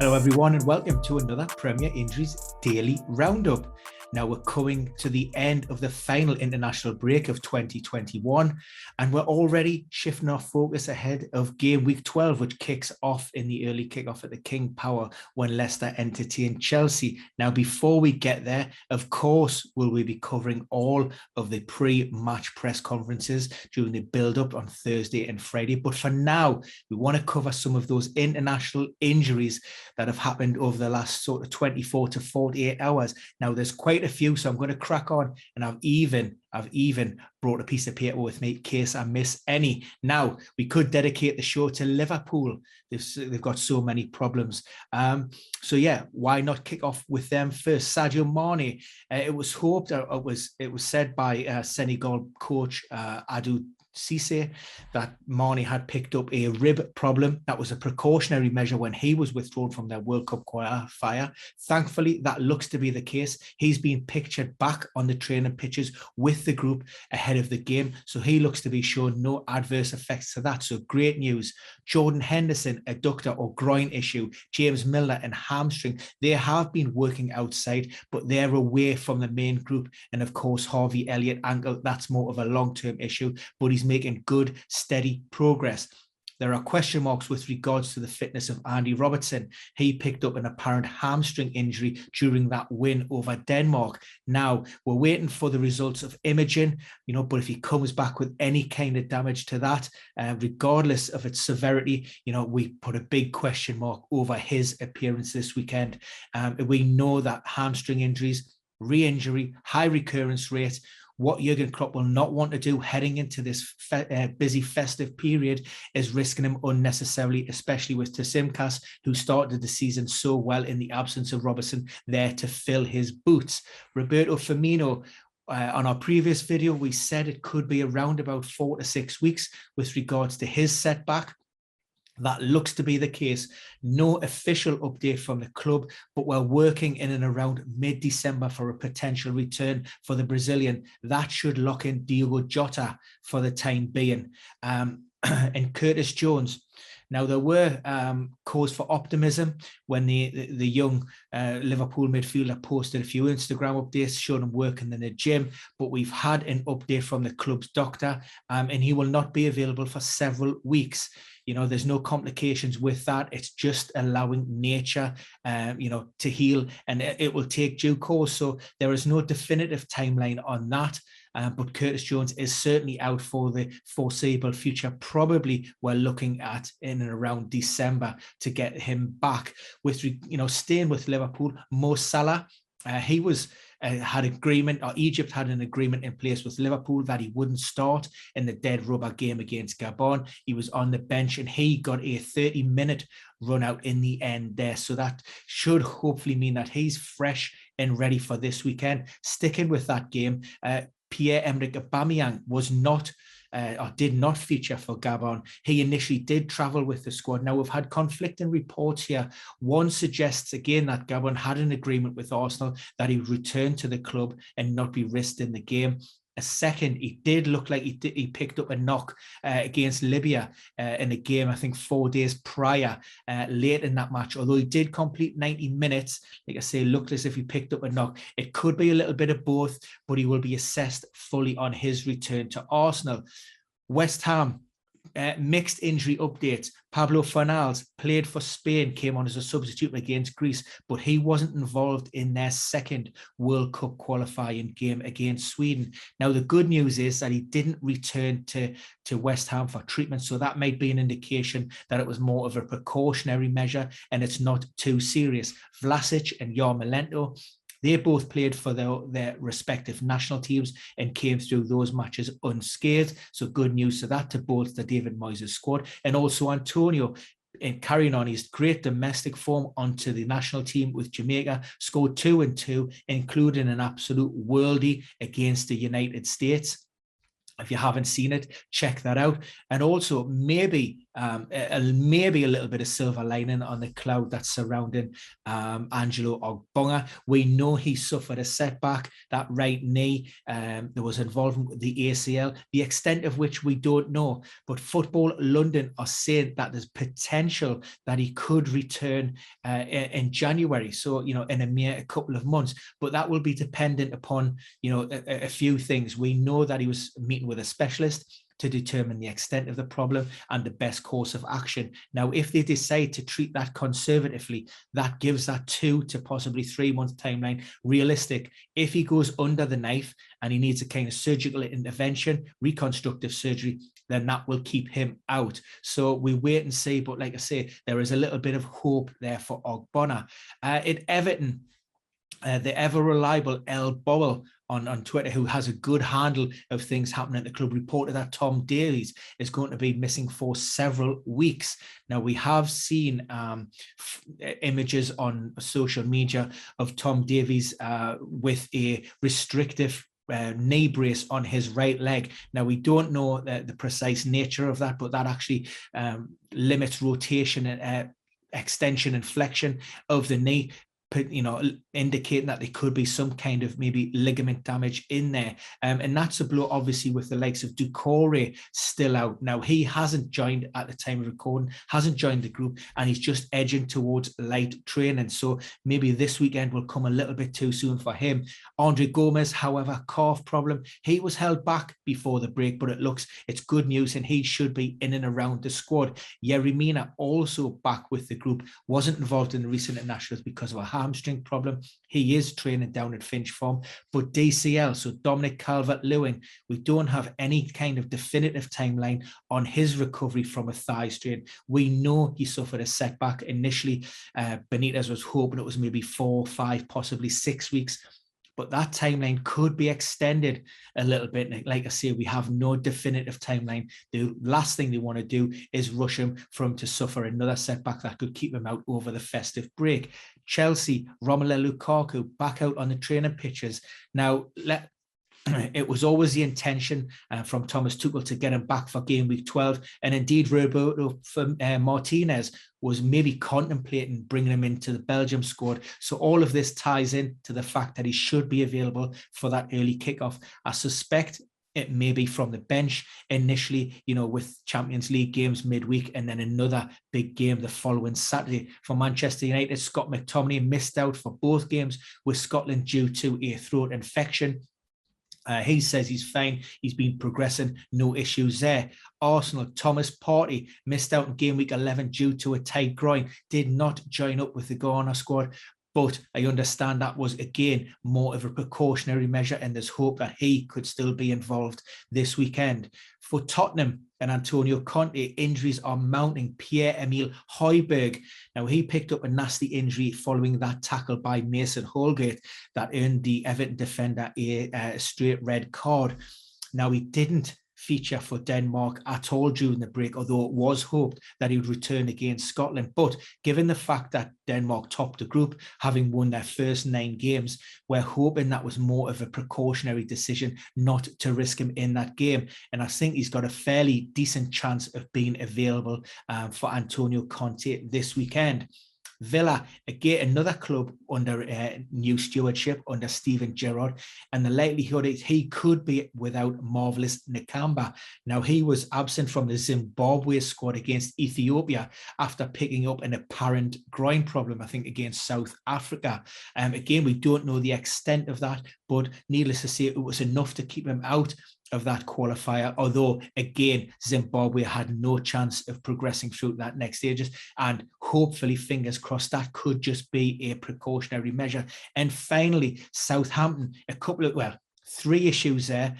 Hello everyone and welcome to another Premier Injuries Daily Roundup. Now we're coming to the end of the final international break of 2021 and we're already shifting our focus ahead of game week 12, which kicks off in the early kickoff at the King Power when Leicester entertain Chelsea. Now before we get there, of course, will we be covering all of the pre-match press conferences during the build-up on Thursday and Friday. But for now, we want to cover some of those international injuries that have happened over the last sort of 24 to 48 hours. Now there's quite a few, so I'm going to crack on, and I've even brought a piece of paper with me in case I miss any. Now we could dedicate the show to Liverpool. They've got so many problems. So yeah, why not kick off with them first? Sadio Mane. It was hoped, it was said by Senegal coach Adou Cisse that Mane had picked up a rib problem. That was a precautionary measure when he was withdrawn from their World Cup qualifier. Thankfully, that looks to be the case. He's been pictured back on the training pitches with the group ahead of the game, so he looks to be showing no adverse effects to that. So great news. Jordan Henderson, adductor or groin issue. James Milner and hamstring. They have been working outside, but they're away from the main group. And of course, Harvey Elliott ankle. That's more of a long-term issue, but he's making good, steady progress. There are question marks with regards to the fitness of Andy Robertson. He picked up an apparent hamstring injury during that win over Denmark. Now, we're waiting for the results of imaging, but if he comes back with any kind of damage to that, regardless of its severity, we put a big question mark over his appearance this weekend. We know that hamstring injuries, re-injury, high recurrence rate. What Jurgen Klopp will not want to do heading into this busy festive period is risking him unnecessarily, especially with Tsimikas, who started the season so well in the absence of Robertson there to fill his boots. Roberto Firmino, on our previous video, we said it could be around about 4 to 6 weeks with regards to his setback. That looks to be the case. No official update from the club, but we're working in and around mid-December for a potential return for the Brazilian. That should lock in Diogo Jota for the time being. And Curtis Jones. Now, there were cause for optimism when the young Liverpool midfielder posted a few Instagram updates showing him working in the gym, but we've had an update from the club's doctor, and he will not be available for several weeks. There's no complications with that. It's just allowing nature, to heal, and it will take due course. So there is no definitive timeline on that. But Curtis Jones is certainly out for the foreseeable future. Probably we're looking at in and around December to get him back. With staying with Liverpool, Mo Salah, he was had agreement, or Egypt had an agreement in place with Liverpool that he wouldn't start in the dead rubber game against Gabon. He was on the bench and he got a 30-minute run out in the end there. So that should hopefully mean that he's fresh and ready for this weekend. Sticking with that game, Pierre-Emerick Aubameyang was not or did not feature for Gabon. He initially did travel with the squad. Now, we've had conflicting reports here. One suggests again that Gabon had an agreement with Arsenal that he would return to the club and not be risked in the game. A second, he did look like he picked up a knock against Libya in a game, I think 4 days prior, late in that match. Although he did complete 90 minutes, like I say, looked as if he picked up a knock. It could be a little bit of both, but he will be assessed fully on his return to Arsenal. West Ham, mixed injury updates. Pablo Fornals played for Spain, came on as a substitute against Greece, but he wasn't involved in their second World Cup qualifying game against Sweden. Now, the good news is that he didn't return to West Ham for treatment, so that might be an indication that it was more of a precautionary measure and it's not too serious. Vlasic and Yarmolenko, they both played for their respective national teams and came through those matches unscathed. So good news to that, to bolster David Moyes' squad. And also Antonio, in carrying on his great domestic form onto the national team with Jamaica, scored 2 and 2, including an absolute worldie against the United States. If you haven't seen it, check that out. And also maybe maybe a little bit of silver lining on the cloud that's surrounding Angelo Ogbonna. We know he suffered a setback, that right knee. There was involvement with the ACL, the extent of which we don't know. But Football London are saying that there's potential that he could return in January. So, in a mere couple of months. But that will be dependent upon, a few things. We know that he was meeting with a specialist to determine the extent of the problem and the best course of action. Now, if they decide to treat that conservatively, that gives that 2 to possibly 3 month timeline realistic. If he goes under the knife and he needs a kind of surgical intervention, reconstructive surgery, then that will keep him out. So we wait and see. But like I say, there is a little bit of hope there for Ogbonna. At Everton, the ever reliable El Bowell on Twitter, who has a good handle of things happening at the club, reported that Tom Davies is going to be missing for several weeks. Now, we have seen images on social media of Tom Davies with a restrictive knee brace on his right leg. Now, we don't know the precise nature of that, but that actually limits rotation and extension and flexion of the knee, indicating that there could be some kind of maybe ligament damage in there. And that's a blow, obviously, with the likes of Doucouré still out. Now, he hasn't joined at the time of recording, hasn't joined the group, and he's just edging towards light training. So maybe this weekend will come a little bit too soon for him. Andre Gomez, however, calf problem. He was held back before the break, but it's good news, and he should be in and around the squad. Yerry Mina also back with the group, wasn't involved in the recent internationals because of a hamstring problem. He is training down at Finch Farm, but DCL, so Dominic Calvert-Lewin, we don't have any kind of definitive timeline on his recovery from a thigh strain. We know he suffered a setback initially. Benitez was hoping it was maybe 4, 5, possibly 6 weeks. But that timeline could be extended a little bit. Like I say, we have no definitive timeline. The last thing they want to do is rush him to suffer another setback that could keep him out over the festive break. Chelsea, Romelu Lukaku back out on the training pitches. Now, it was always the intention from Thomas Tuchel to get him back for game week 12. And indeed, Roberto Martinez was maybe contemplating bringing him into the Belgium squad. So all of this ties in to the fact that he should be available for that early kickoff. I suspect it may be from the bench initially, with Champions League games midweek and then another big game the following Saturday. For Manchester United, Scott McTominay missed out for both games with Scotland due to a throat infection. He says he's fine. He's been progressing. No issues there. Arsenal, Thomas Partey missed out in game week 11 due to a tight groin. Did not join up with the Ghana squad. But I understand that was, again, more of a precautionary measure, and there's hope that he could still be involved this weekend. For Tottenham and Antonio Conte, injuries are mounting. Pierre-Emile Højbjerg. Now, he picked up a nasty injury following that tackle by Mason Holgate that earned the Everton defender a straight red card. Now, he didn't feature for Denmark at all during the break, although it was hoped that he would return against Scotland. But given the fact that Denmark topped the group, having won their first 9 games, we're hoping that was more of a precautionary decision not to risk him in that game. And I think he's got a fairly decent chance of being available for Antonio Conte this weekend. Villa, again, another club under new stewardship under Steven Gerrard, and the likelihood is he could be without Marvelous Nakamba. Now, he was absent from the Zimbabwe squad against Ethiopia after picking up an apparent groin problem, I think, against South Africa. Again, we don't know the extent of that, but needless to say, it was enough to keep him out of that qualifier, although again Zimbabwe had no chance of progressing through that next stages, and hopefully, fingers crossed, that could just be a precautionary measure. And finally, Southampton, 3 issues there.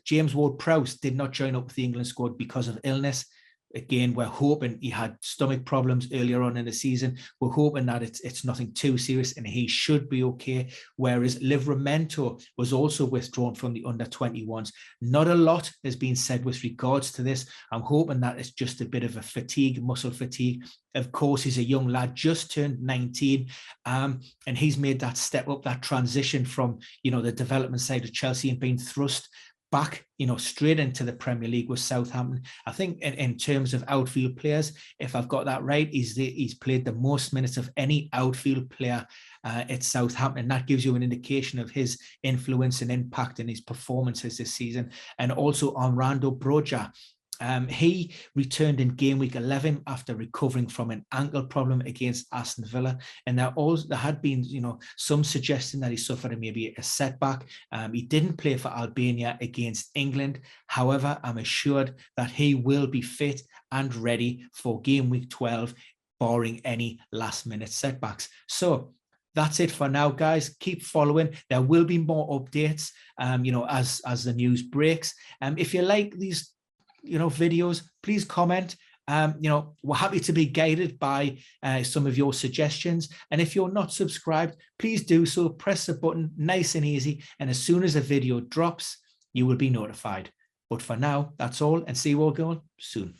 James Ward-Prowse did not join up with the England squad because of illness. Again, we're hoping he had stomach problems earlier on in the season. We're hoping that it's nothing too serious and he should be okay. Whereas Livramento was also withdrawn from the under-21s. Not a lot has been said with regards to this. I'm hoping that it's just a bit of a fatigue, muscle fatigue. Of course, he's a young lad, just turned 19, and he's made that step up, that transition from, the development side of Chelsea and being thrust back, straight into the Premier League with Southampton. I think in terms of outfield players, if I've got that right, he's played the most minutes of any outfield player at Southampton. That gives you an indication of his influence and impact in his performances this season. And also Orlando Broja. He returned in game week 11 after recovering from an ankle problem against Aston Villa. And there had been, some suggestion that he suffered maybe a setback. He didn't play for Albania against England. However, I'm assured that he will be fit and ready for game week 12, barring any last minute setbacks. So that's it for now, guys. Keep following. There will be more updates, as the news breaks. If you like these videos, please comment. We're happy to be guided by some of your suggestions. And if you're not subscribed, please do so. Press the button, nice and easy. And as soon as a video drops, you will be notified. But for now, that's all, and see you all going soon.